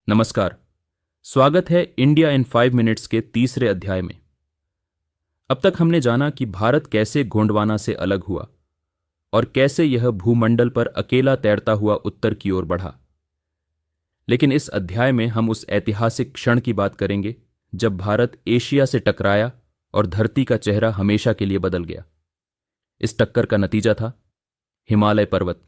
नमस्कार। स्वागत है इंडिया इन 5 मिनट्स के तीसरे अध्याय में। अब तक हमने जाना कि भारत कैसे गोंडवाना से अलग हुआ और कैसे यह भूमंडल पर अकेला तैरता हुआ उत्तर की ओर बढ़ा। लेकिन इस अध्याय में हम उस ऐतिहासिक क्षण की बात करेंगे जब भारत एशिया से टकराया और धरती का चेहरा हमेशा के लिए बदल गया। इस टक्कर का नतीजा था हिमालय पर्वत।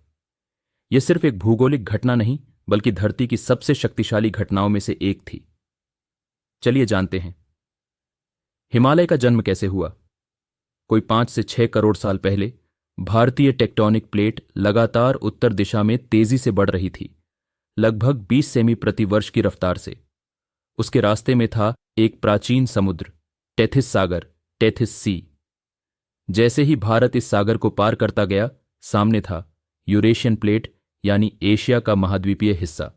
यह सिर्फ एक भूगोलिक घटना नहीं बल्कि धरती की सबसे शक्तिशाली घटनाओं में से एक थी। चलिए जानते हैं हिमालय का जन्म कैसे हुआ। कोई 5 से 6 करोड़ साल पहले भारतीय टेक्टोनिक प्लेट लगातार उत्तर दिशा में तेजी से बढ़ रही थी, लगभग 20 सेमी प्रति वर्ष की रफ्तार से। उसके रास्ते में था एक प्राचीन समुद्र, टेथिस सागर, टेथिस सी। जैसे ही भारत इस सागर को पार करता गया, सामने था यूरेशियन प्लेट यानी एशिया का महाद्वीपीय हिस्सा।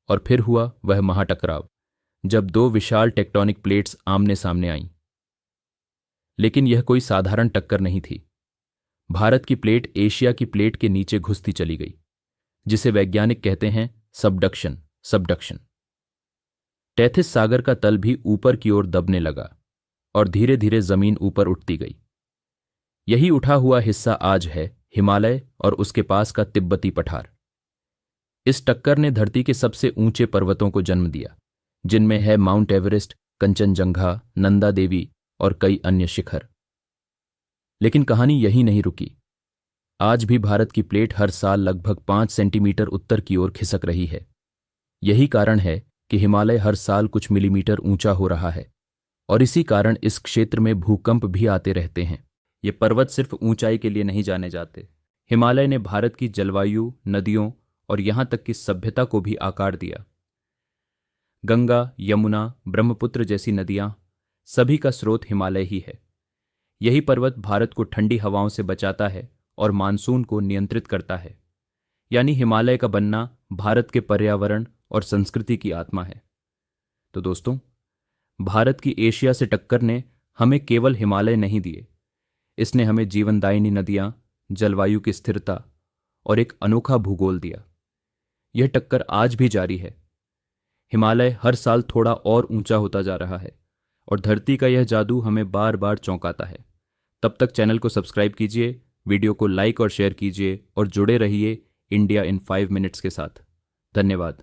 और फिर हुआ वह महाटकराव जब दो विशाल टेक्टोनिक प्लेट्स आमने सामने आईं। लेकिन यह कोई साधारण टक्कर नहीं थी। भारत की प्लेट एशिया की प्लेट के नीचे घुसती चली गई, जिसे वैज्ञानिक कहते हैं सबडक्शन। टेथिस सागर का तल भी ऊपर की ओर दबने लगा और धीरे धीरे जमीन ऊपर उठती गई। यही उठा हुआ हिस्सा आज है हिमालय और उसके पास का तिब्बती पठार। इस टक्कर ने धरती के सबसे ऊंचे पर्वतों को जन्म दिया, जिनमें है माउंट एवरेस्ट, कंचनजंगा, नंदा देवी और कई अन्य शिखर। लेकिन कहानी यही नहीं रुकी। आज भी भारत की प्लेट हर साल लगभग 5 सेंटीमीटर उत्तर की ओर खिसक रही है। यही कारण है कि हिमालय हर साल कुछ मिलीमीटर ऊंचा हो रहा है और इसी कारण इस क्षेत्र में भूकंप भी आते रहते हैं। ये पर्वत सिर्फ ऊंचाई के लिए नहीं जाने जाते। हिमालय ने भारत की जलवायु, नदियों और यहां तक कि सभ्यता को भी आकार दिया। गंगा, यमुना, ब्रह्मपुत्र जैसी नदियां, सभी का स्रोत हिमालय ही है। यही पर्वत भारत को ठंडी हवाओं से बचाता है और मानसून को नियंत्रित करता है। यानी हिमालय का बनना भारत के पर्यावरण और संस्कृति की आत्मा है। तो दोस्तों, भारत की एशिया से टक्कर ने हमें केवल हिमालय नहीं दिए, इसने हमें जीवनदायिनी नदियां, जलवायु की स्थिरता और एक अनोखा भूगोल दिया। यह टक्कर आज भी जारी है। हिमालय हर साल थोड़ा और ऊंचा होता जा रहा है और धरती का यह जादू हमें बार बार चौंकाता है। तब तक चैनल को सब्सक्राइब कीजिए, वीडियो को लाइक और शेयर कीजिए और जुड़े रहिए इंडिया इन 5 मिनट्स के साथ। धन्यवाद।